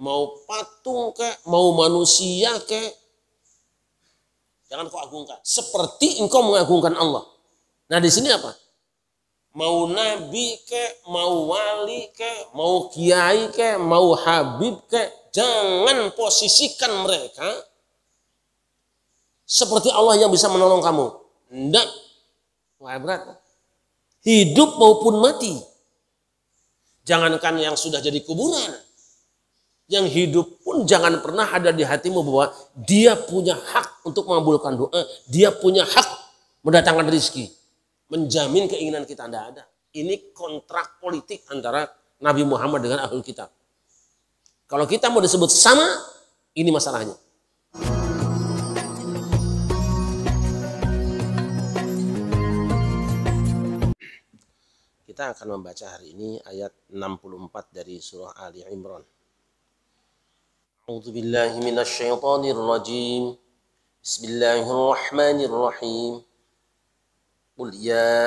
mau patung kek, mau manusia kek, jangan kau agungkan. Seperti engkau mengagungkan Allah. Nah di sini apa? Mau nabi kek, mau wali kek, mau kiai kek, mau habib kek, jangan posisikan mereka seperti Allah yang bisa menolong kamu. Enggak. Wah berat. Hidup maupun mati. Jangankan yang sudah jadi kuburan. Yang hidup pun jangan pernah ada di hatimu bahwa dia punya hak untuk mengabulkan doa. Dia punya hak mendatangkan rezeki. Menjamin keinginan kita tidak ada. Ini kontrak politik antara Nabi Muhammad dengan Ahlul Kitab. Kalau kita mau disebut sama, ini masalahnya. Kita akan membaca hari ini ayat 64 dari surah Ali Imran. A'udzu billahi minasy syaithanir rajim. Bismillahirrahmanirrahim. Qul ya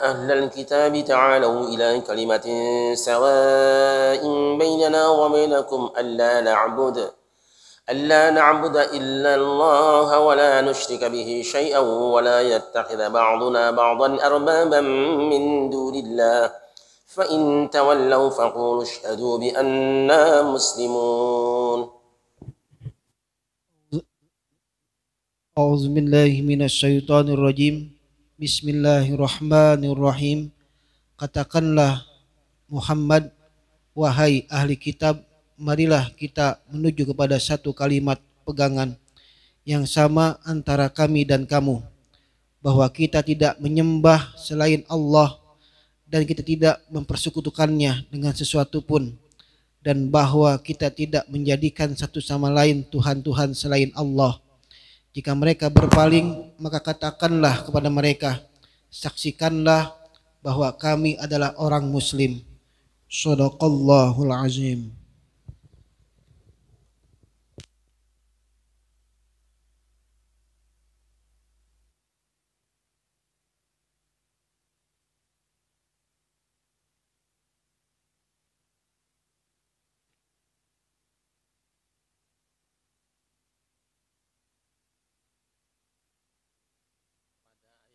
ahlal kitab ta'alu ila kalimatin sawa'in bainana wa bainakum alla na'budu illa Allah wa la nusyrika bihi syai'an wa la yattakhidha ba'duna ba'dan arbaban min dunillah fa in tawallaw faqulu ashhadu bi anna muslimun. A'udzu billahi minasyaitonir rajim. Bismillahirrahmanirrahim. Katakanlah Muhammad, wahai ahli kitab, marilah kita menuju kepada satu kalimat pegangan yang sama antara kami dan kamu, bahwa kita tidak menyembah selain Allah dan kita tidak mempersekutukannya dengan sesuatu pun, dan bahwa kita tidak menjadikan satu sama lain Tuhan-Tuhan selain Allah. Jika mereka berpaling, maka katakanlah kepada mereka, saksikanlah bahwa kami adalah orang muslim. Shadaqallahul azim.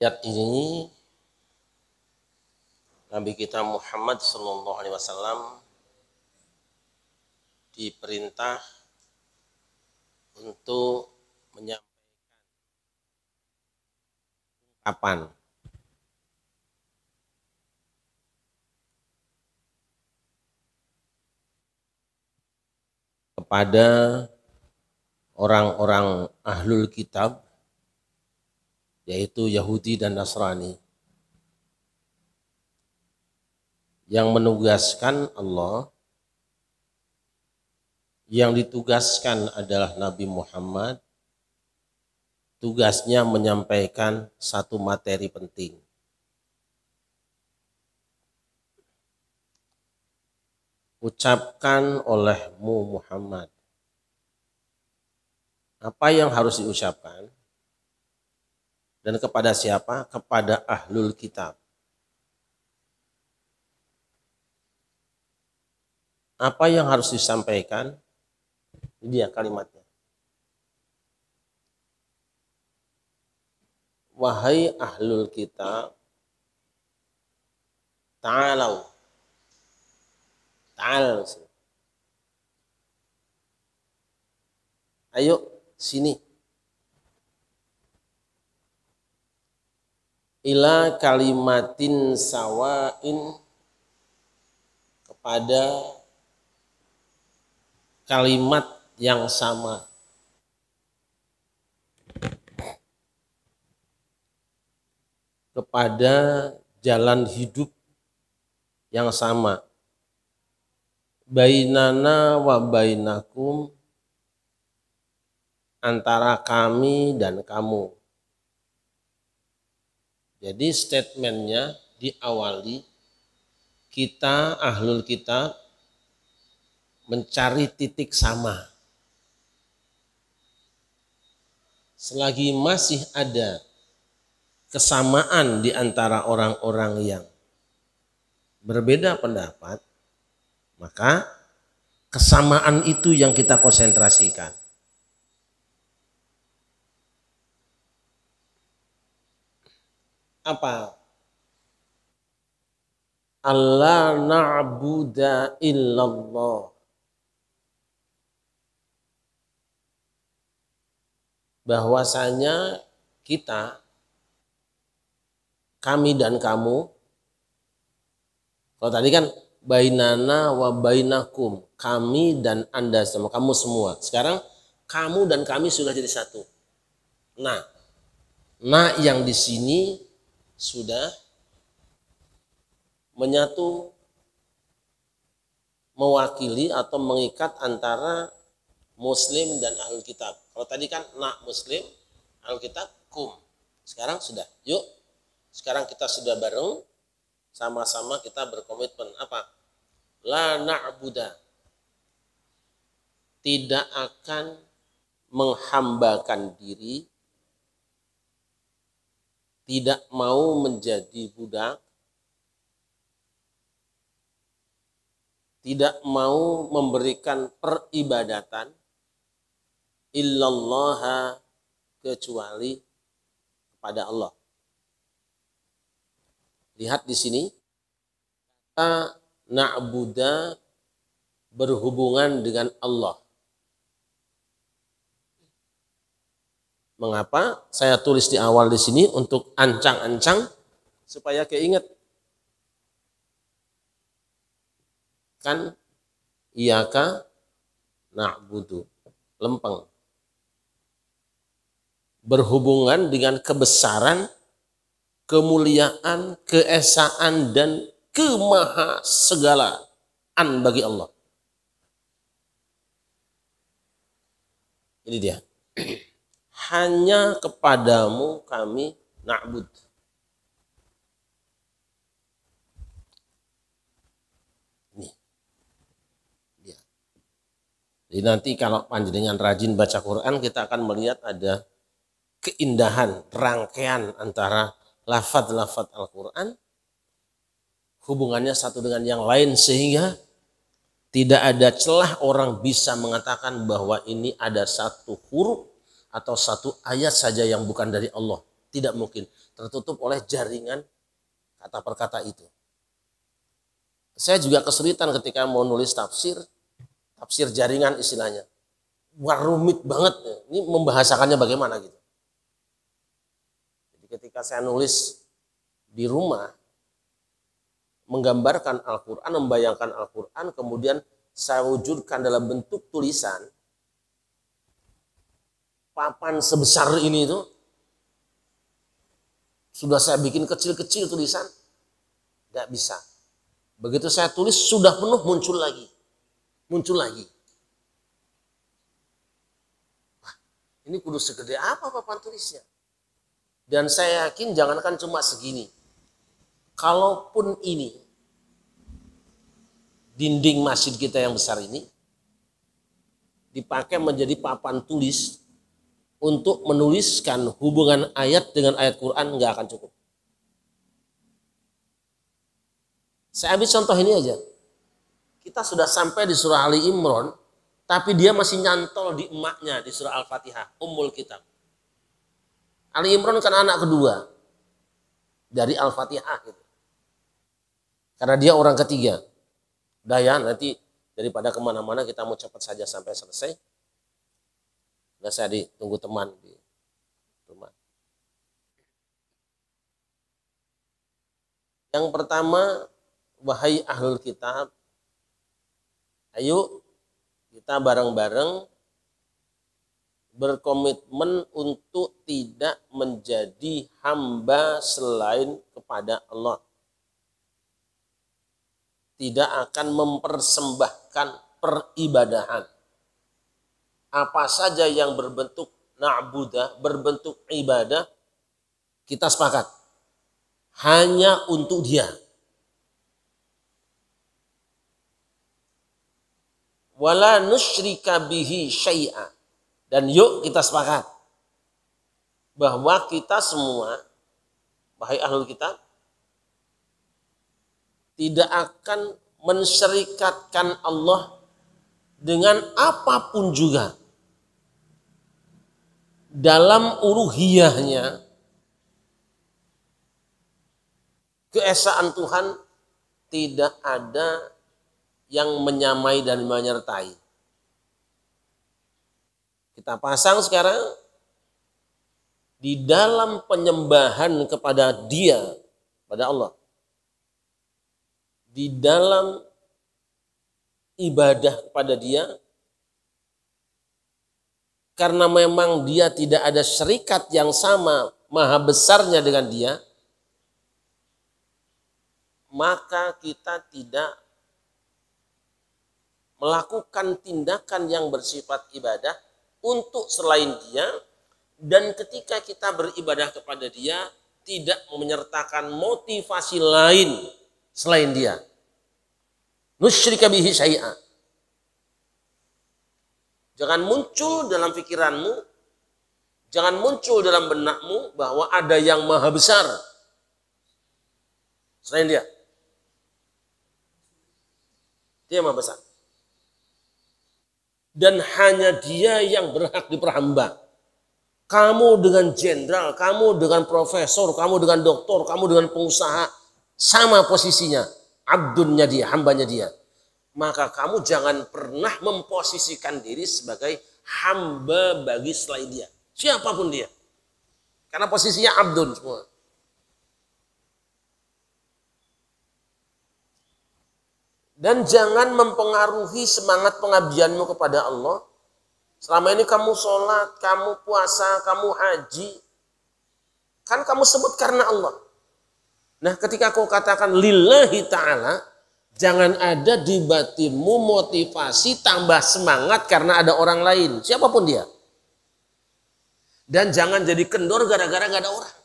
Ayat ini Nabi kita Muhammad sallallahu alaihi wasallam diperintah untuk menyampaikan ungkapan kepada orang-orang ahlul kitab, yaitu Yahudi dan Nasrani, yang menugaskan Allah, yang ditugaskan adalah Nabi Muhammad, tugasnya menyampaikan satu materi penting. Ucapkan olehmu Muhammad. Apa yang harus diucapkan? Dan kepada siapa? Kepada ahlul kitab. Apa yang harus disampaikan? Ini dia kalimatnya. Wahai ahlul kitab, ta'alau. Ta'al. Ayo sini. Ila kalimatin sawain, kepada kalimat yang sama. Kepada jalan hidup yang sama. Bainana wa bainakum, antara kami dan kamu. Jadi statementnya diawali, kita ahlul kitab mencari titik sama. Selagi masih ada kesamaan di antara orang-orang yang berbeda pendapat, maka Kesamaan itu yang kita konsentrasikan. Apa? Allah na'buda illallah. Bahwasanya kita, kami dan kamu, kalau tadi kan bainana wa bainakum, kami dan Anda semua, kamu semua. Sekarang kamu dan kami sudah jadi satu. Nah yang di sini sudah menyatu, mewakili atau mengikat antara Muslim dan Ahlul Kitab. Kalau tadi kan Muslim, Ahlul Kitab, kum. Sekarang sudah, yuk. Sekarang kita sudah bareng, sama-sama kita berkomitmen. Apa? La na'buda. Tidak akan menghambakan diri, tidak mau menjadi budak, tidak mau memberikan peribadatan illallah kecuali kepada Allah. Lihat di sini, kata na'buda berhubungan dengan Allah. Mengapa saya tulis di awal di sini untuk ancang-ancang supaya keinget. Kan iyaka na'budu, lempeng. Berhubungan dengan kebesaran, kemuliaan, keesaan dan kemahasegalaan bagi Allah. Ini dia. Hanya kepadamu kami na'bud. Jadi nanti kalau panjenengan rajin baca Quran, kita akan melihat ada keindahan, rangkaian antara lafaz-lafaz Al-Quran, hubungannya satu dengan yang lain sehingga tidak ada celah orang bisa mengatakan bahwa ini ada satu huruf atau satu ayat saja yang bukan dari Allah. Tidak mungkin, tertutup oleh jaringan kata per kata itu. Saya juga kesulitan ketika mau nulis tafsir jaringan istilahnya. Wah, rumit banget. Ini membahasakannya bagaimana gitu. Jadi ketika saya nulis di rumah, menggambarkan Al-Quran, membayangkan Al-Quran, kemudian saya wujudkan dalam bentuk tulisan, papan sebesar ini itu, sudah saya bikin kecil-kecil tulisan, tidak bisa. Begitu saya tulis, sudah penuh, muncul lagi. Wah, ini kudu segede apa papan tulisnya? Dan saya yakin jangankan cuma segini. Kalaupun ini dinding masjid kita yang besar ini dipakai menjadi papan tulis untuk menuliskan hubungan ayat dengan ayat Quran, nggak akan cukup. Saya ambil contoh ini aja. Kita sudah sampai di surah Ali Imran, tapi dia masih nyantol di emaknya di surah Al-Fatihah, Ummul Kitab. Ali Imran kan anak kedua dari Al-Fatihah gitu. Karena dia orang ketiga. Udah ya, nanti daripada kemana-mana kita mau cepat saja sampai selesai. Udah saya ditunggu teman di rumah. Yang pertama, wahai ahlul kitab, ayo kita bareng-bareng berkomitmen untuk tidak menjadi hamba selain kepada Allah. Tidak akan mempersembahkan peribadahan. Apa saja yang berbentuk na'budah, berbentuk ibadah, kita sepakat. Hanya untuk Dia. Wala nusyrika bihi syai'a. Dan yuk kita sepakat bahwa kita semua, wahai ahlul kitab, tidak akan mensyirikatkan Allah dengan apapun juga dalam uluhiyahnya, keesaan Tuhan tidak ada yang menyamai dan menyertai. Kita pasang sekarang di dalam penyembahan kepada Dia, pada Allah, di dalam ibadah kepada Dia, karena memang Dia tidak ada syarikat yang sama maha besarnya dengan Dia, maka kita tidak melakukan tindakan yang bersifat ibadah untuk selain Dia, dan ketika kita beribadah kepada Dia tidak menyertakan motivasi lain selain Dia. Nusyrika bihi syai'a. Jangan muncul dalam pikiranmu, jangan muncul dalam benakmu bahwa ada yang maha besar selain Dia. Dia maha besar. Dan hanya Dia yang berhak diperhamba. Kamu dengan jenderal, kamu dengan profesor, kamu dengan doktor, kamu dengan pengusaha, sama posisinya. Abdunnya Dia, hambanya Dia. Maka kamu jangan pernah memposisikan diri sebagai hamba bagi selain Dia. Siapapun dia. Karena posisinya abdun semua. Dan jangan mempengaruhi semangat pengabdianmu kepada Allah. Selama ini kamu sholat, kamu puasa, kamu haji. Kan kamu sebut karena Allah. Nah, ketika kau katakan lillahi ta'ala, jangan ada di batinmu motivasi tambah semangat karena ada orang lain, siapapun dia. Dan jangan jadi kendor gara-gara gak ada orang.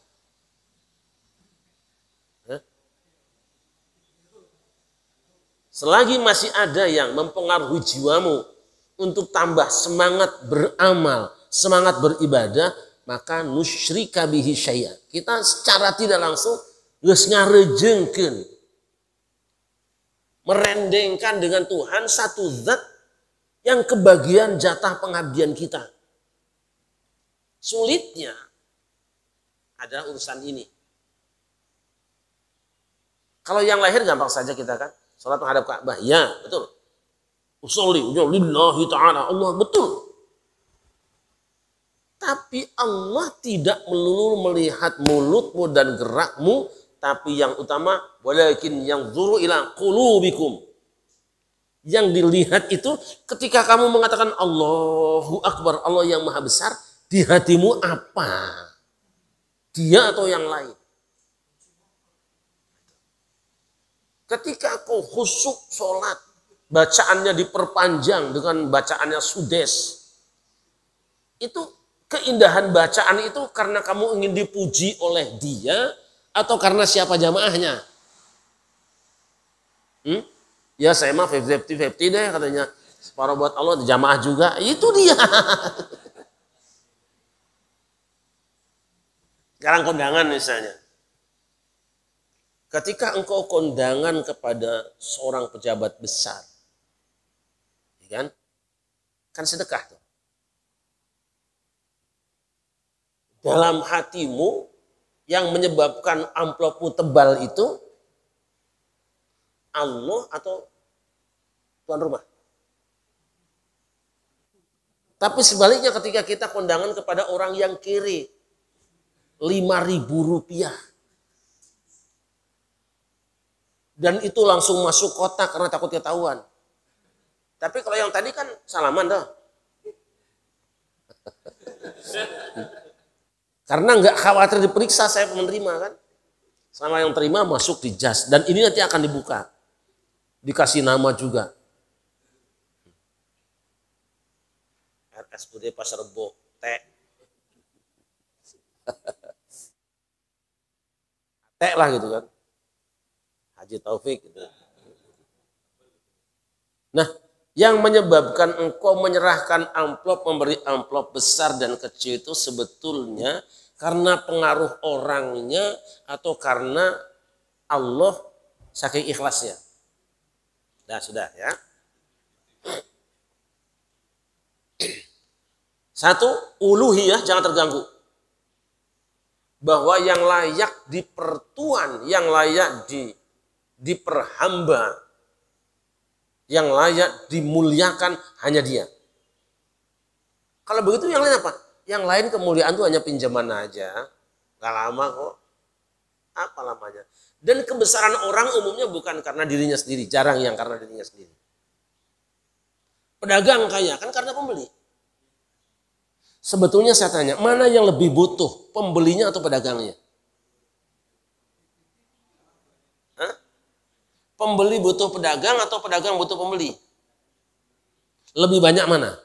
Selagi masih ada yang mempengaruhi jiwamu untuk tambah semangat beramal, semangat beribadah, maka nusyrika bihi syai'a. Kita secara tidak langsung geus ngarejengkeun, merendengkan dengan Tuhan satu zat yang kebagian jatah pengabdian kita. Sulitnya ada urusan ini. Kalau yang lahir gampang saja kita kan, salat menghadap Ka'bah, ya betul. Usolli lillahi ta'ala, Allah, betul. Tapi Allah tidak melulu melihat mulutmu dan gerakmu, tapi yang utama walakin yanzuru ila qulubikum. Yang dilihat itu ketika kamu mengatakan Allahu Akbar, Allah yang maha besar, di hatimu apa? Dia atau yang lain? Ketika kau khusyuk sholat, bacaannya diperpanjang dengan bacaannya sudes, itu keindahan bacaan itu karena kamu ingin dipuji oleh Dia atau karena siapa jamaahnya? Ya saya mah 50-50 deh katanya. Separuh buat Allah, jamaah juga. Itu dia. Sekarang kondangan misalnya. Ketika engkau kondangan kepada seorang pejabat besar, ya kan sedekah tuh. Dalam hatimu yang menyebabkan amplopmu tebal itu Allah atau tuan rumah. Tapi sebaliknya ketika kita kondangan kepada orang yang kiri, 5.000 rupiah. Dan itu langsung masuk kotak karena takut ketahuan. Tapi kalau yang tadi kan salaman dah. Karena nggak khawatir diperiksa saya penerima kan. Sama yang terima masuk di jas. Dan ini nanti akan dibuka. Dikasih nama juga. RSUD Pasar Rebo T. T lah gitu kan. Haji Taufik gitu. Nah, yang menyebabkan engkau menyerahkan amplop, memberi amplop besar dan kecil itu sebetulnya karena pengaruh orangnya atau karena Allah saking ikhlasnya. Nah, sudah ya. Satu, uluhiyah jangan terganggu. Bahwa yang layak dipertuan, yang layak diperhamba, yang layak dimuliakan hanya dia. Kalau begitu yang lain apa? Yang lain kemuliaan itu hanya pinjaman aja. Gak lama kok. Apa lamanya? Dan kebesaran orang umumnya bukan karena dirinya sendiri. Jarang yang karena dirinya sendiri. Pedagang kaya kan karena pembeli. Sebetulnya saya tanya, mana yang lebih butuh? Pembelinya atau pedagangnya? Hah? Pembeli butuh pedagang atau pedagang butuh pembeli? Lebih banyak mana?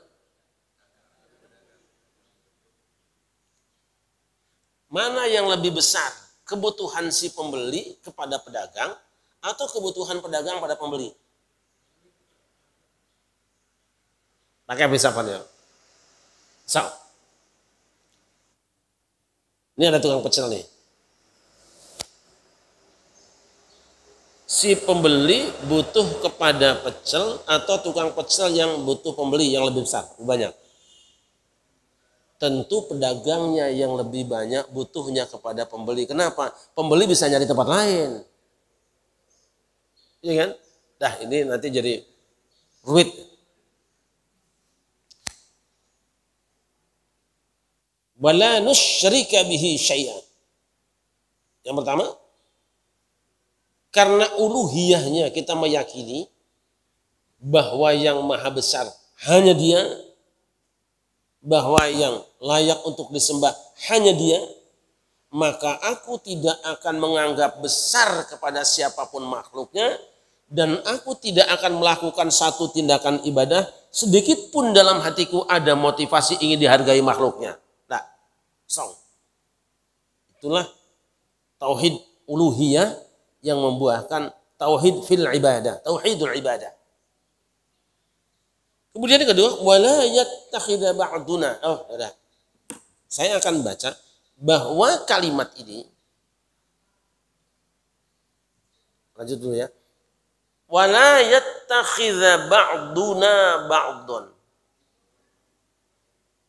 Mana yang lebih besar? Kebutuhan si pembeli kepada pedagang atau kebutuhan pedagang pada pembeli? Pakai pisapannya. So. Ini ada tukang pecel nih. Si pembeli butuh kepada pecel atau tukang pecel yang butuh pembeli yang lebih besar, lebih banyak. Tentu pedagangnya yang lebih banyak butuhnya kepada pembeli. Kenapa? Pembeli bisa nyari tempat lain. Iya kan? Dah ini nanti jadi rumit. Wala nusyrika bihi syai'an. Yang pertama, karena uluhiyahnya kita meyakini bahwa yang maha besar hanya dia, bahwa yang layak untuk disembah hanya dia, maka aku tidak akan menganggap besar kepada siapapun makhluknya, dan aku tidak akan melakukan satu tindakan ibadah sedikit pun dalam hatiku ada motivasi ingin dihargai makhluknya. Nah, itulah tauhid uluhiyah yang membuahkan tauhid fil ibadah, tauhidul ibadah. Kemudian yang kedua, wala yattakhidha ba'duna. Oh, sudah. Saya akan baca bahwa kalimat ini, lanjut dulu ya. Wala yattakhidha ba'duna ba'dun.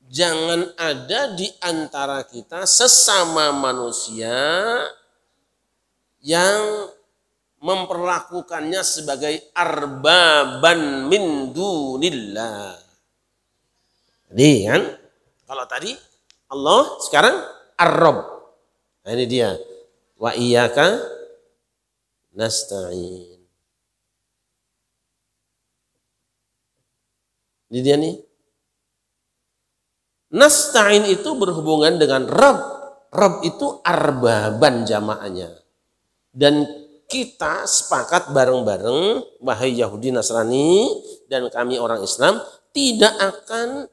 Jangan ada di antara kita sesama manusia yang memperlakukannya sebagai arbaban min dunillah. Jadi kan, kalau tadi Allah, sekarang ar-Rabb. Nah ini dia. Wa iyyaka nasta'in. Ini dia nih. Nasta'in itu berhubungan dengan Rabb. Rabb itu arbaban jamaahnya. Dan kita sepakat bareng-bareng, wahai Yahudi Nasrani dan kami orang Islam, tidak akan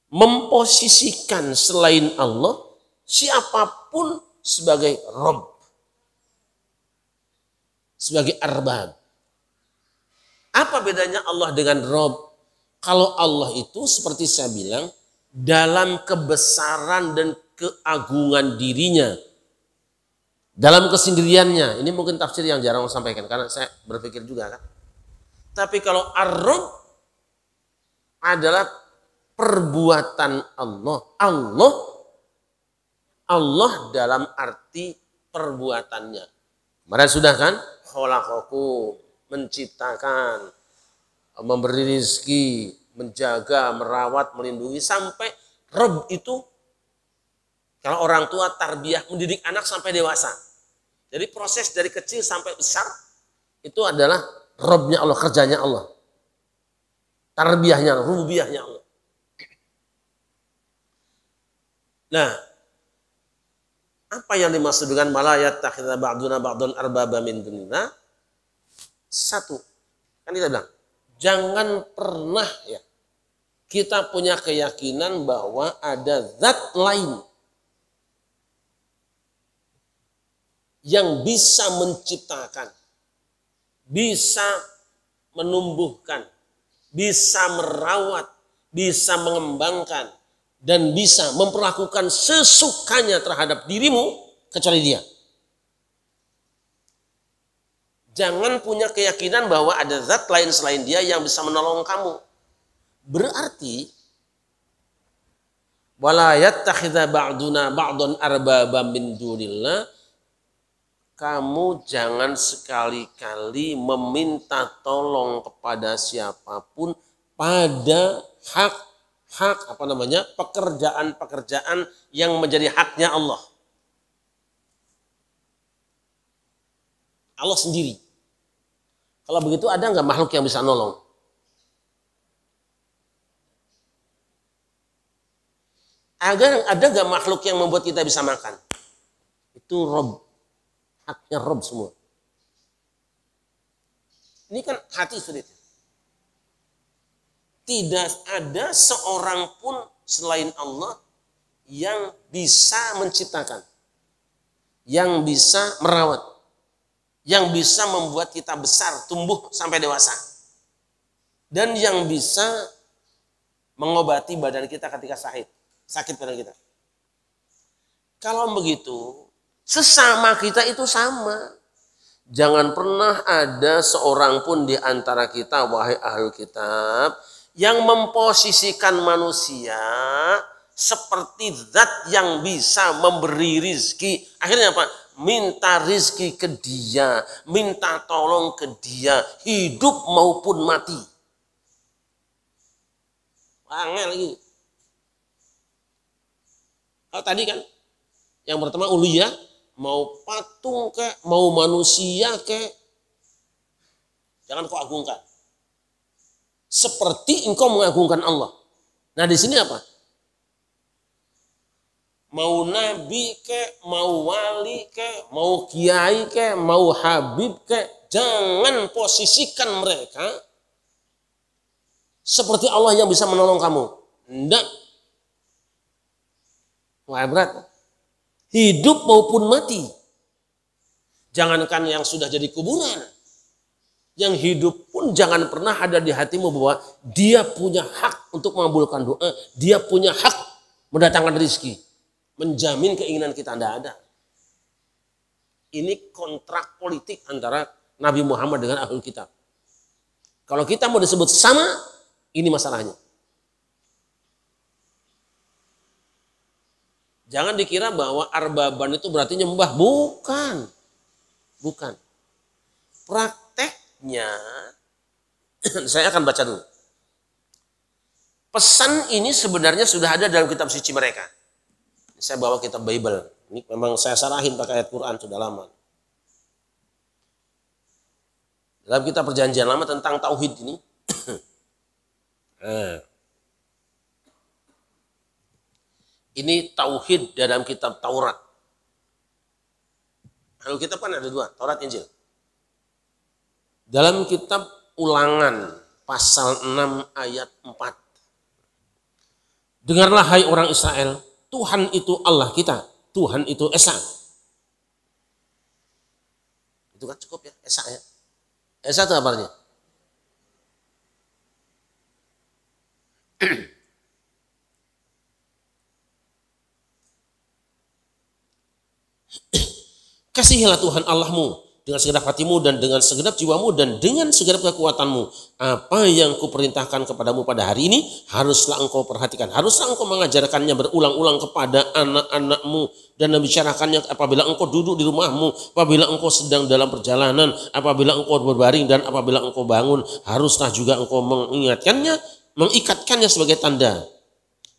memposisikan selain Allah siapapun sebagai Rabb, sebagai arbab. Apa bedanya Allah dengan Rabb? Kalau Allah itu seperti saya bilang, dalam kebesaran dan keagungan dirinya, dalam kesendiriannya. Ini mungkin tafsir yang jarang saya sampaikan karena saya berpikir juga kan. Tapi kalau ar-Rabb adalah perbuatan Allah. Allah dalam arti perbuatannya. Kemarin sudah kan? Khalaqakum, menciptakan, memberi rezeki, menjaga, merawat, melindungi, sampai Rabb itu kalau orang tua tarbiyah mendidik anak sampai dewasa. Jadi proses dari kecil sampai besar itu adalah Rabbnya Allah, kerjanya Allah. Tarbiyahnya, rububiyahnya Allah. Nah, apa yang dimaksud dengan malayat takhidha ba'duna ba'dun arbaba min dunillah? Satu, kan kita bilang, jangan pernah ya kita punya keyakinan bahwa ada zat lain yang bisa menciptakan, bisa menumbuhkan, bisa merawat, bisa mengembangkan, dan bisa memperlakukan sesukanya terhadap dirimu kecuali dia. Jangan punya keyakinan bahwa ada zat lain selain dia yang bisa menolong kamu. Berarti Wala yattakhidha ba'duna ba'dun arbaba min dunillah. Kamu jangan sekali-kali meminta tolong kepada siapapun pada pekerjaan-pekerjaan yang menjadi haknya Allah. Allah sendiri. Kalau begitu ada nggak makhluk yang bisa nolong? Ada nggak makhluk yang membuat kita bisa makan? Itu Rob, haknya Rob semua. Ini kan hati sulit. Tidak ada seorang pun selain Allah yang bisa menciptakan, yang bisa merawat, yang bisa membuat kita besar, tumbuh sampai dewasa, dan yang bisa mengobati badan kita ketika sakit badan kita. Kalau begitu, sesama kita itu sama. Jangan pernah ada seorang pun di antara kita, wahai ahli kitab, yang memposisikan manusia seperti zat yang bisa memberi rizki. Akhirnya apa? Minta rizki ke dia, minta tolong ke dia, hidup maupun mati. Angel lagi. Kalau tadi kan yang pertama uluhiyah, mau patung ke, mau manusia ke, jangan kau agungkan. Seperti engkau mengagungkan Allah. Nah di sini apa? Mau nabi ke, mau wali ke, mau kiai ke, mau habib ke, jangan posisikan mereka seperti Allah yang bisa menolong kamu. Enggak. Wah berat. Hidup maupun mati. Jangankan yang sudah jadi kuburan. Yang hidup pun jangan pernah ada di hatimu bahwa dia punya hak untuk mengabulkan doa. Dia punya hak mendatangkan rezeki. Menjamin keinginan kita, tidak ada. Ini kontrak politik antara Nabi Muhammad dengan Ahlul Kitab. Kalau kita mau disebut sama, ini masalahnya. Jangan dikira bahwa arbaban itu berarti nyembah. Bukan. Bukan. Prakteknya, saya akan baca dulu. Pesan ini sebenarnya sudah ada dalam kitab suci mereka. Saya bawa kitab Bible. Ini memang saya sarahin pakai ayat Quran sudah lama. Dalam kitab perjanjian lama tentang tauhid ini. Ini tauhid dalam kitab Taurat. Kalau kitab kan ada dua, Taurat Injil. Dalam kitab Ulangan pasal 6 ayat 4. Dengarlah hai orang Israel, Tuhan itu Allah kita, Tuhan itu Esa. Itu kan cukup ya, Esa ya. Esa itu apa artinya? Kasihilah Tuhan Allahmu dengan segenap hatimu dan dengan segenap jiwamu dan dengan segenap kekuatanmu. Apa yang kuperintahkan kepadamu pada hari ini haruslah engkau perhatikan. Haruslah engkau mengajarkannya berulang-ulang kepada anak-anakmu dan membicarakannya apabila engkau duduk di rumahmu, apabila engkau sedang dalam perjalanan, apabila engkau berbaring dan apabila engkau bangun. Haruslah juga engkau mengingatkannya, mengikatkannya sebagai tanda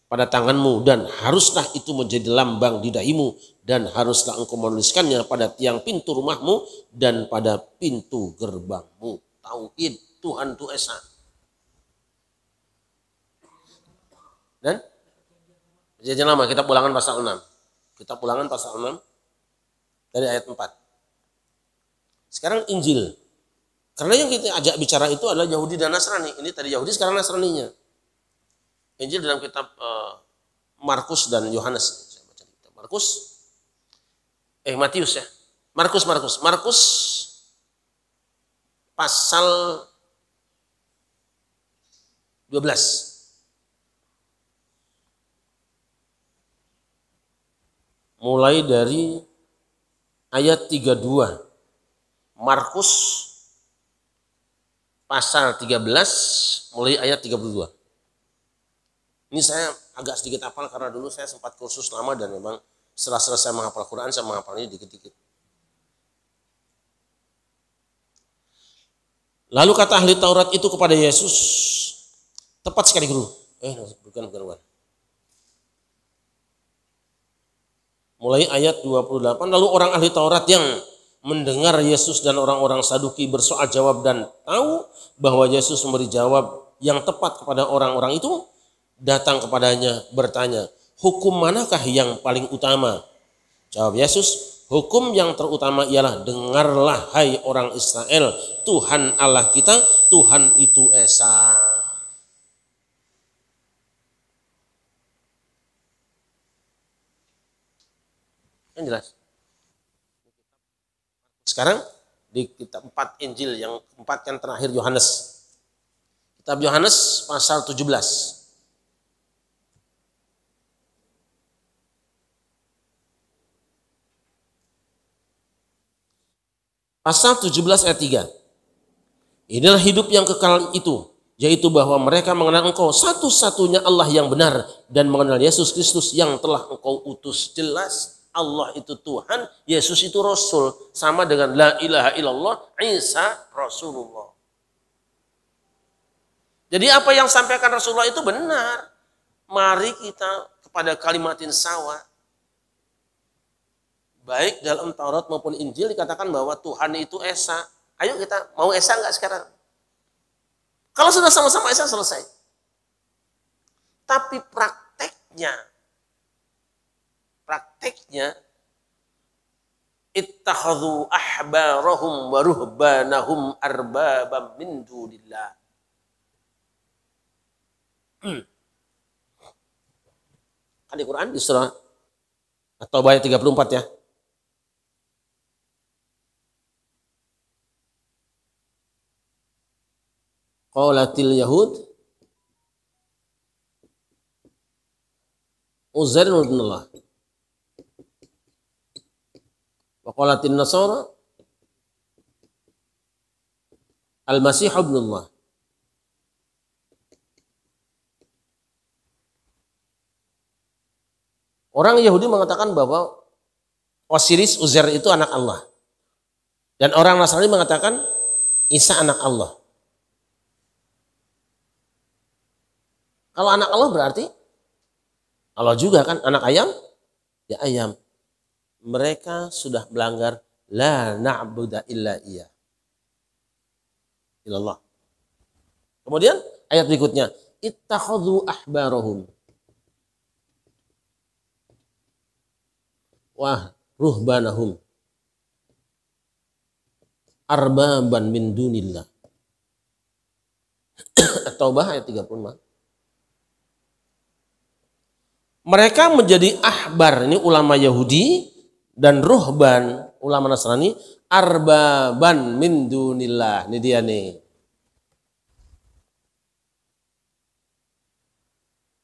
pada tanganmu dan haruslah itu menjadi lambang di dahimu dan haruslah engkau menuliskannya pada tiang pintu rumahmu dan pada pintu gerbangmu. Tauhid Tuhan itu Esa. Dan perjanjian lama kitab Ulangan pasal 6. Kitab Ulangan pasal 6 dari ayat 4. Sekarang Injil. Karena yang kita ajak bicara itu adalah Yahudi dan Nasrani. Ini tadi Yahudi, sekarang Nasraninya. Injil dalam kitab Markus dan Yohanes. Saya baca kitab Matius ya. Markus pasal 12. Mulai dari ayat 32. Markus pasal 13 mulai ayat 32. Ini saya agak sedikit hafal karena dulu saya sempat kursus lama dan memang setelah selesai menghafal Quran saya menghafalnya dikit-dikit. Lalu kata ahli Taurat itu kepada Yesus, tepat sekali guru. Bukan. Mulai ayat 28, lalu orang ahli Taurat yang mendengar Yesus dan orang-orang Saduki bersoal jawab dan tahu bahwa Yesus memberi jawab yang tepat kepada orang-orang itu, datang kepadanya bertanya, hukum manakah yang paling utama? Jawab Yesus, hukum yang terutama ialah dengarlah hai orang Israel, Tuhan Allah kita, Tuhan itu Esa. Yang jelas. Sekarang di kitab 4 Injil yang keempat yang terakhir Yohanes. Kitab Yohanes pasal 17. Pasal 17 ayat 3. Inilah hidup yang kekal itu, yaitu bahwa mereka mengenal engkau satu-satunya Allah yang benar dan mengenal Yesus Kristus yang telah engkau utus. Jelas Allah itu Tuhan, Yesus itu Rasul. Sama dengan la ilaha illallah, Isa Rasulullah. Jadi apa yang sampaikan Rasulullah itu benar. Mari kita kepada kalimatin sawa. Baik dalam Taurat maupun Injil dikatakan bahwa Tuhan itu Esa. Ayo kita mau Esa enggak sekarang? Kalau sudah sama-sama Esa selesai. Tapi prakteknya ittakhadhu ahbarahum wa ruhbanahum arbabam min dunillah. Kan di Quran di surah At-Taubah ayat 34 ya. Qalatil Yahud Uzair ibn Allah. Wa qalatin Nasara Al-Masih ibn Allah. Orang Yahudi mengatakan bahwa Osiris Uzair itu anak Allah. Dan orang Nasrani mengatakan Isa anak Allah. Kalau anak Allah berarti Allah juga kan, anak ayam ya ayam. Mereka sudah melanggar la na'budu illa iya. Ilallah. Kemudian ayat berikutnya, ittakhadhu ahbarahum wa ruhbanahum arbaban min dunillah. At-Taubah ayat 35. Mereka menjadi ahbar, ini ulama Yahudi, dan ruhban, ulama Nasrani, arbaban min dunillah. Ini dia nih.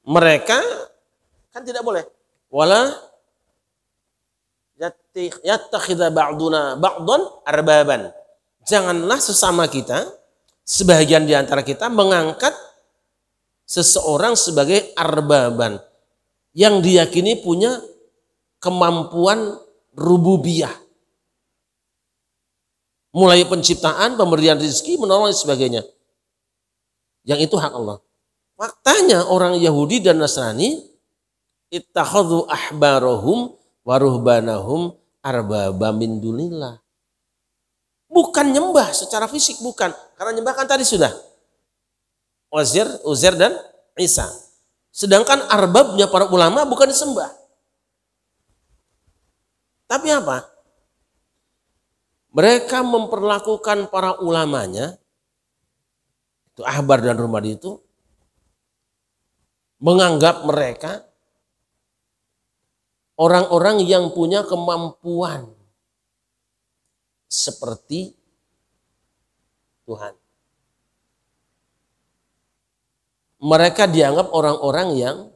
Mereka kan tidak boleh. Wala yattakhidha ba'duna ba'dan arbaban. Janganlah sesama kita, sebagian di antara kita mengangkat seseorang sebagai arbaban yang diyakini punya kemampuan rububiyah. Mulai penciptaan, pemberian rezeki, menolong dan sebagainya. Yang itu hak Allah. Faktanya orang Yahudi dan Nasrani ittakhadhu ahbarahum wa ruhbanahum arbaba min dunillah. Bukan nyembah secara fisik, bukan. Karena nyembah kan tadi sudah. Uzair dan Isa. Sedangkan arbabnya para ulama bukan disembah. Tapi apa? Mereka memperlakukan para ulamanya, itu ahbar dan rumadi itu, menganggap mereka orang-orang yang punya kemampuan seperti Tuhan. Mereka dianggap orang-orang yang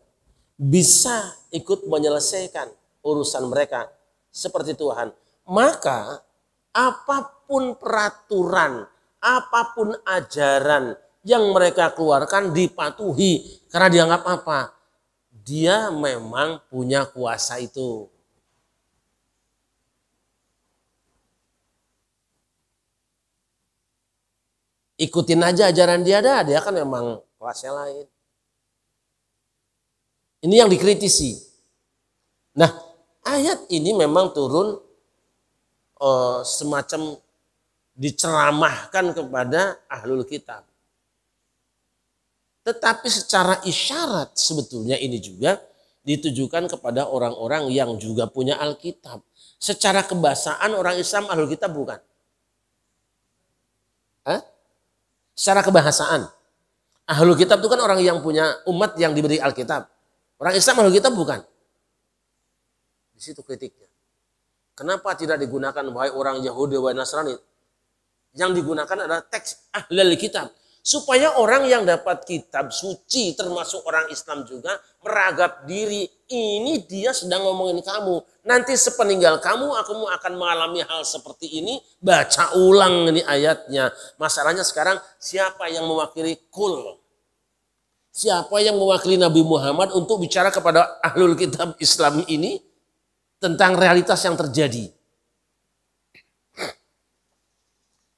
bisa ikut menyelesaikan urusan mereka seperti Tuhan. Maka apapun peraturan, apapun ajaran yang mereka keluarkan dipatuhi. Karena dianggap apa? dia memang punya kuasa itu. Ikutin aja ajaran dia dah, dia kan memang kelasnya lain. Ini yang dikritisi. Nah, ayat ini memang turun semacam diceramahkan kepada ahlul kitab. Tetapi secara isyarat sebetulnya ini juga ditujukan kepada orang-orang yang juga punya Alkitab. Secara kebahasaan orang Islam ahlul kitab bukan? Hah? Secara kebahasaan. Ahlul kitab itu kan orang yang punya umat yang diberi Alkitab. Orang Islam ahlul kitab bukan? Di situ kritiknya. Kenapa tidak digunakan wahai orang Yahudi, wahai Nasrani? Yang digunakan adalah teks ahlul kitab. Supaya orang yang dapat kitab suci termasuk orang Islam juga meragap diri. Ini dia sedang ngomongin kamu. Nanti sepeninggal kamu aku akan mengalami hal seperti ini. Baca ulang ini ayatnya. Masalahnya sekarang siapa yang mewakili kul? Siapa yang mewakili Nabi Muhammad untuk bicara kepada ahlul kitab Islam ini tentang realitas yang terjadi?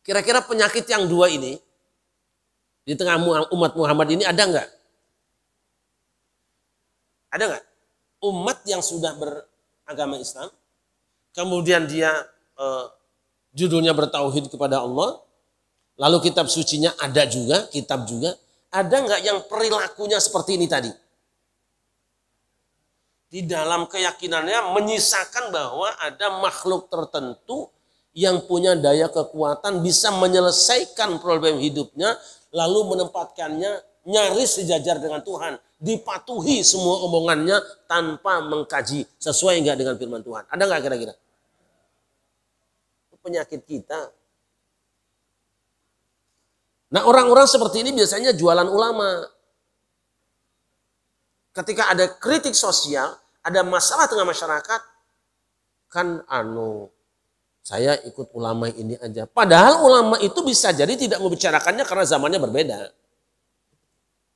Kira-kira penyakit yang dua ini di tengah umat Muhammad ini ada enggak? Ada enggak? Umat yang sudah beragama Islam, kemudian dia judulnya bertauhid kepada Allah, lalu kitab sucinya ada juga, kitab juga. Ada enggak yang perilakunya seperti ini tadi? Di dalam keyakinannya menyisakan bahwa ada makhluk tertentu yang punya daya kekuatan bisa menyelesaikan problem hidupnya, lalu menempatkannya nyaris sejajar dengan Tuhan. Dipatuhi semua omongannya tanpa mengkaji sesuai enggak dengan firman Tuhan. Ada enggak kira-kira? Penyakit kita. Nah, orang-orang seperti ini biasanya jualan ulama. Ketika ada kritik sosial, ada masalah tengah masyarakat, kan saya ikut ulama ini aja. Padahal ulama itu bisa jadi tidak membicarakannya karena zamannya berbeda.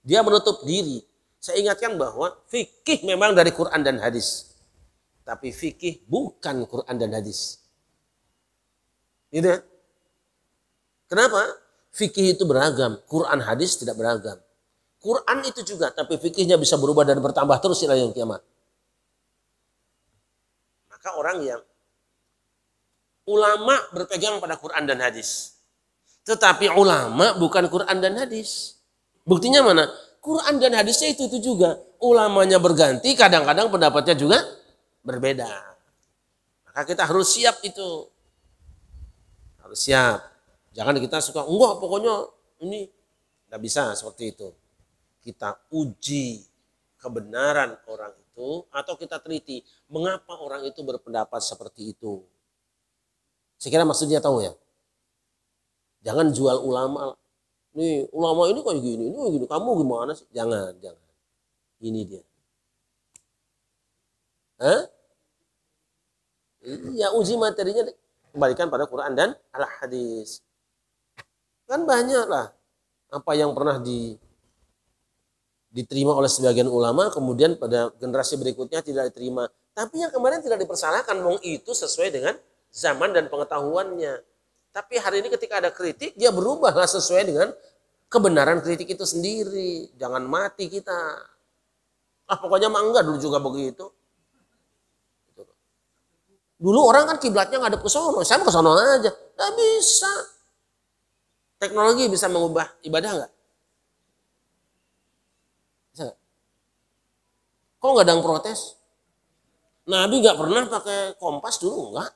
Dia menutup diri. Saya ingatkan bahwa fikih memang dari Quran dan hadis. Tapi fikih bukan Quran dan hadis. Gitu ya? Kenapa? Fikih itu beragam. Quran hadis tidak beragam. Quran itu juga, tapi fikihnya bisa berubah dan bertambah terus ila yaumil kiamat. Maka orang yang ulama berpegang pada Quran dan hadis. Tetapi ulama bukan Quran dan hadis. Buktinya mana? Quran dan hadisnya itu juga. Ulamanya berganti, kadang-kadang pendapatnya juga berbeda. Maka kita harus siap itu. Harus siap. Jangan kita suka, enggak pokoknya ini. Tidak bisa seperti itu. Kita uji kebenaran orang itu atau kita teliti mengapa orang itu berpendapat seperti itu. Saya kira maksudnya tahu ya. Jangan jual ulama. Nih ulama ini kayak gini, ini kayak gini. Kamu gimana sih? Jangan. Ini dia. Hah? Ya uji materinya kembalikan pada Quran dan al-hadis. Kan banyak lah apa yang pernah diterima oleh sebagian ulama, kemudian pada generasi berikutnya tidak diterima. Tapi yang kemarin tidak dipersalahkan, wong itu sesuai dengan zaman dan pengetahuannya. Tapi hari ini ketika ada kritik, dia berubahlah sesuai dengan kebenaran kritik itu sendiri. Jangan mati kita. Pokoknya mah enggak, dulu juga begitu. Dulu orang kan kiblatnya ngadep ke sono, saya mau ke sono aja. Nggak bisa. Teknologi bisa mengubah ibadah enggak? Bisa enggak? Kok nggak ada yang protes? Nabi nggak pernah pakai kompas dulu, enggak.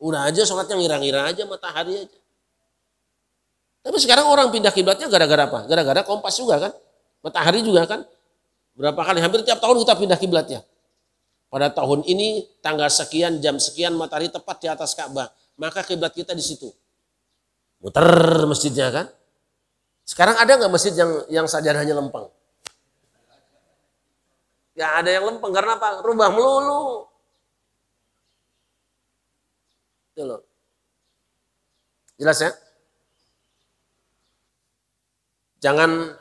Udah aja sholatnya ngira-ngira aja, matahari aja. Tapi sekarang orang pindah kiblatnya gara-gara apa? Gara-gara kompas juga kan? Matahari juga kan? Berapa kali? Hampir tiap tahun kita pindah kiblatnya. Pada tahun ini tanggal sekian, jam sekian matahari tepat di atas Ka'bah. Maka kiblat kita di situ. Muter masjidnya kan? Sekarang ada nggak masjid yang sajadahnya lempeng? Ya ada yang lempeng karena apa? Rubah melulu. Itu loh. Jelas ya? Jangan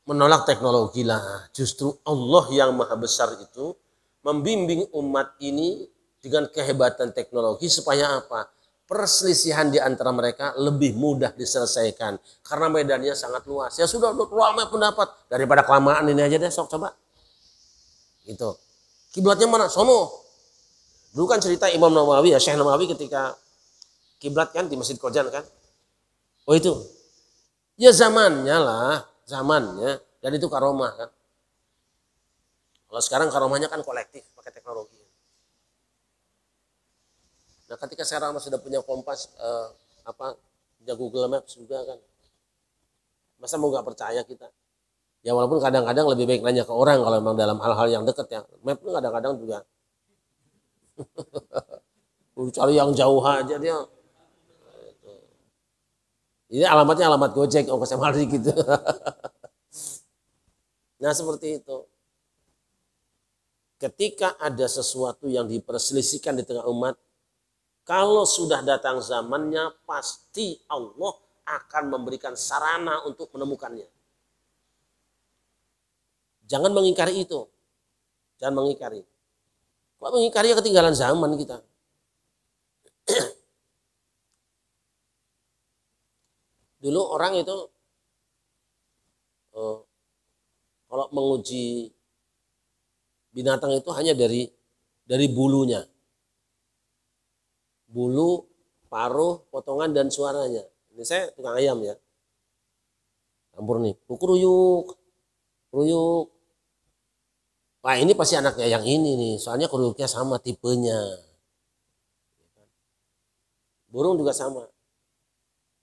menolak teknologi lah. Justru Allah yang maha besar itu membimbing umat ini dengan kehebatan teknologi supaya apa? Perselisihan di antara mereka lebih mudah diselesaikan karena medannya sangat luas. Ya sudah ramai pendapat daripada kelamaan ini aja deh, sok coba. Gitu. Kiblatnya mana? Sono. Dulu kan cerita Imam Nawawi ya, Syekh Nawawi ketika kiblat kan di Masjid Qojan kan. Oh itu. Ya zamannya lah, zamannya, dan itu karomah kan. Kalau sekarang karomahnya kan kolektif pakai teknologi. Nah, ketika sekarang sudah punya kompas, punya Google Maps juga kan, masa mau nggak percaya kita? Ya walaupun kadang-kadang lebih baik nanya ke orang kalau memang dalam hal-hal yang dekat ya. Map itu kadang-kadang juga cari yang jauh aja dia. Ini alamatnya alamat Gojek, ongkos yang hari gitu. Nah seperti itu. Ketika ada sesuatu yang diperselisihkan di tengah umat, kalau sudah datang zamannya, pasti Allah akan memberikan sarana untuk menemukannya. Jangan mengingkari itu. Jangan mengingkari. Kok mengingkari ketinggalan zaman kita? Dulu orang itu kalau menguji binatang itu hanya dari bulunya. Bulu, paruh, potongan, dan suaranya. Ini saya tukang ayam ya. Campur nih, kuruyuk, kuruyuk. Wah ini pasti anaknya yang ini nih, soalnya kuruyuknya sama tipenya. Burung juga sama.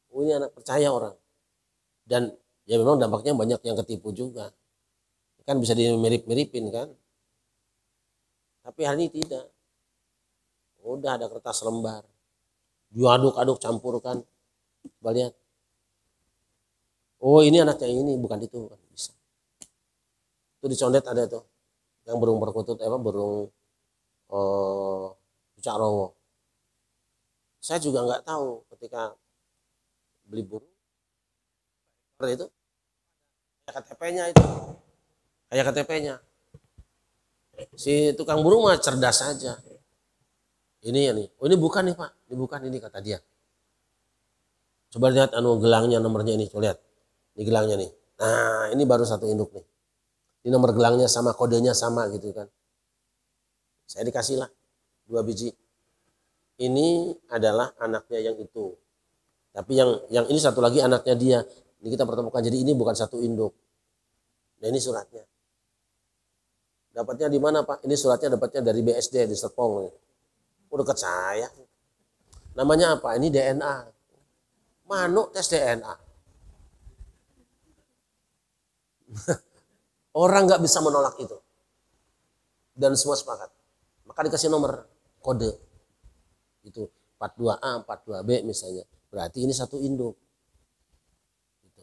Oh, ini anak percaya orang. Dan ya memang dampaknya banyak yang ketipu juga. Kan bisa dimirip-miripin kan. Tapi hari ini tidak. Udah ada kertas lembar. Diaduk-aduk campurkan. Coba lihat. Oh ini anaknya ini, bukan itu. Bisa. Itu dicondet ada tuh. Yang burung perkutut, burung cucak rowo. Saya juga nggak tahu ketika beli burung. Itu kayak KTP-nya itu. Kayak KTP-nya. Si tukang burung mah cerdas saja. Ini ya nih, oh ini bukan nih Pak, ini bukan ini kata dia. Coba lihat gelangnya nomornya ini, coba lihat. Ini gelangnya nih. Nah ini baru satu induk nih. Ini nomor gelangnya sama, kodenya sama gitu kan. Saya dikasih lah 2 biji. Ini adalah anaknya yang itu. Tapi yang ini satu lagi anaknya dia. Ini kita pertemukan, jadi ini bukan satu induk. Nah ini suratnya. Dapatnya di mana Pak? Ini suratnya dapatnya dari BSD di Serpong. Udah dekat saya. Namanya apa? Ini DNA. Manuk tes DNA. Orang nggak bisa menolak itu. Dan semua sepakat. Maka dikasih nomor kode. Itu 42A, 42B misalnya. Berarti ini satu induk. Gitu.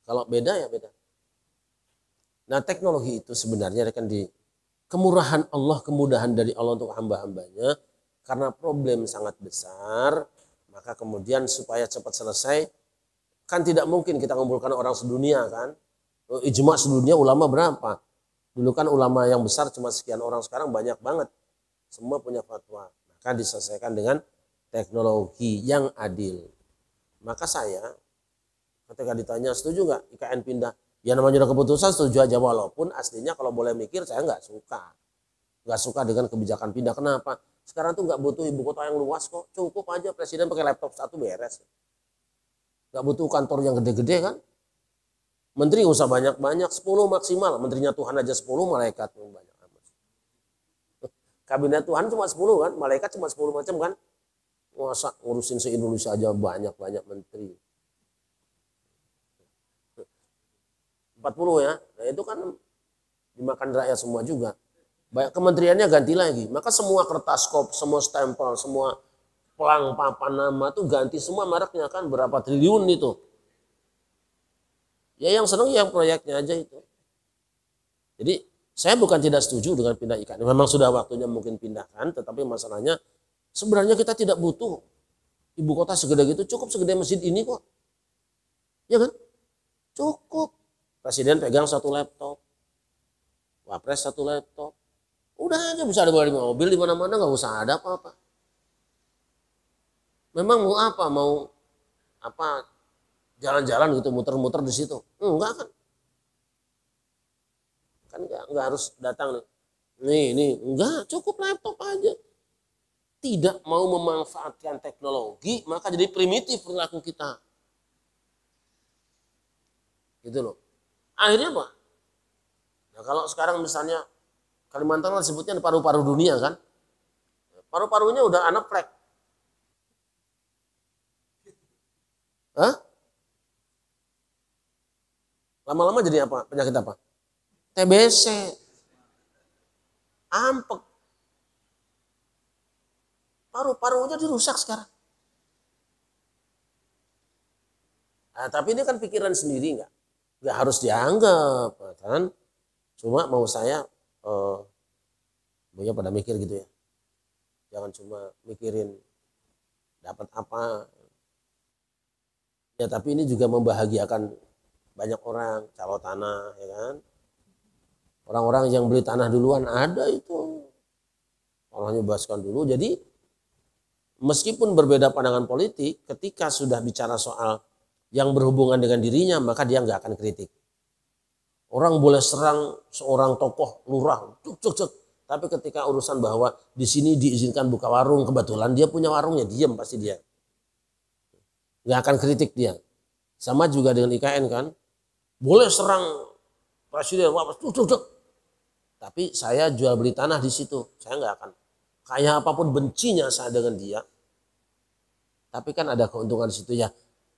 Kalau beda ya beda. Nah teknologi itu sebenarnya akan di kemurahan Allah, kemudahan dari Allah untuk hamba-hambanya. Karena problem sangat besar, maka kemudian supaya cepat selesai, kan tidak mungkin kita mengumpulkan orang sedunia kan. Ijma sedunia ulama berapa? Dulu kan ulama yang besar cuma sekian orang, sekarang banyak banget. Semua punya fatwa. Maka diselesaikan dengan teknologi yang adil. Maka saya ketika ditanya setuju nggak IKN pindah? Ya namanya udah keputusan setuju aja, walaupun aslinya kalau boleh mikir saya nggak suka. Nggak suka dengan kebijakan pindah. Kenapa? Sekarang tuh nggak butuh ibu kota yang luas kok. Cukup aja presiden pakai laptop satu beres. Nggak butuh kantor yang gede-gede kan. Menteri nggak usah banyak-banyak, 10 maksimal. Menterinya Tuhan aja 10, malaikat banyak amat. Kabinet Tuhan cuma 10 kan, malaikat cuma 10 macam kan. Masa ngurusin se-Indonesia aja banyak-banyak menteri. 40 ya, nah itu kan dimakan rakyat semua juga. Banyak kementeriannya ganti lagi, maka semua kertas kop, semua stempel, semua pelang papan nama tuh ganti semua mereknya kan berapa triliun itu. Ya yang seneng yang proyeknya aja itu. Jadi saya bukan tidak setuju dengan pindah IKN, memang sudah waktunya mungkin pindahkan, tetapi masalahnya sebenarnya kita tidak butuh ibu kota segede gitu, cukup segede masjid ini kok. Ya kan? Cukup. Presiden pegang satu laptop, wapres satu laptop, udah aja bisa ada di mobil di mana-mana, nggak usah ada apa-apa. Memang mau apa? Mau apa? Jalan-jalan gitu, muter-muter di situ? Enggak kan? Kan nggak harus datang nih, enggak, cukup laptop aja. Tidak mau memanfaatkan teknologi, maka jadi primitif perilaku kita. Gitu loh. Akhirnya apa? Nah, kalau sekarang misalnya Kalimantan disebutnya paru-paru dunia kan? Paru-parunya udah anaplek. Hah? Lama-lama jadi apa? Penyakit apa? TBC. Ampek. Paru-parunya dirusak sekarang. Nah, tapi ini kan pikiran sendiri nggak harus dianggap kan? Cuma mau saya punya pada mikir gitu ya. Jangan cuma mikirin dapat apa. Ya tapi ini juga membahagiakan banyak orang, calo tanah ya kan. Orang-orang yang beli tanah duluan ada itu. Orangnya bebaskan dulu. Jadi meskipun berbeda pandangan politik, ketika sudah bicara soal yang berhubungan dengan dirinya, maka dia nggak akan kritik. Orang boleh serang seorang tokoh lurah, cuk. Tapi ketika urusan bahwa di sini diizinkan buka warung, kebetulan dia punya warungnya, diam pasti dia. Nggak akan kritik dia. Sama juga dengan IKN kan, boleh serang presiden, cuk. Tapi saya jual beli tanah di situ, saya nggak akan. Kayak apapun bencinya saya dengan dia, tapi kan ada keuntungan di situ ya.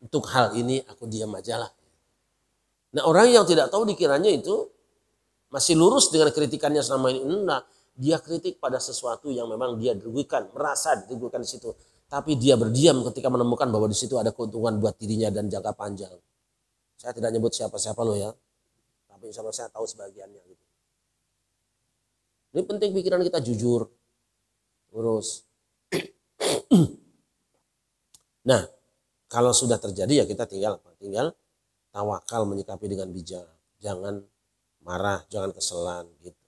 Untuk hal ini aku diam aja lah. Nah orang yang tidak tahu dikiranya itu masih lurus dengan kritikannya selama ini. Enggak, dia kritik pada sesuatu yang memang dia dirugikan, merasa dirugikan di situ. Tapi dia berdiam ketika menemukan bahwa di situ ada keuntungan buat dirinya dan jangka panjang. Saya tidak nyebut siapa-siapa loh ya, tapi sama saya tahu sebagiannya. Gitu. Ini penting pikiran kita jujur, lurus. Nah, kalau sudah terjadi ya kita tinggal tawakal menyikapi dengan bijak. Jangan marah, jangan keselan gitu.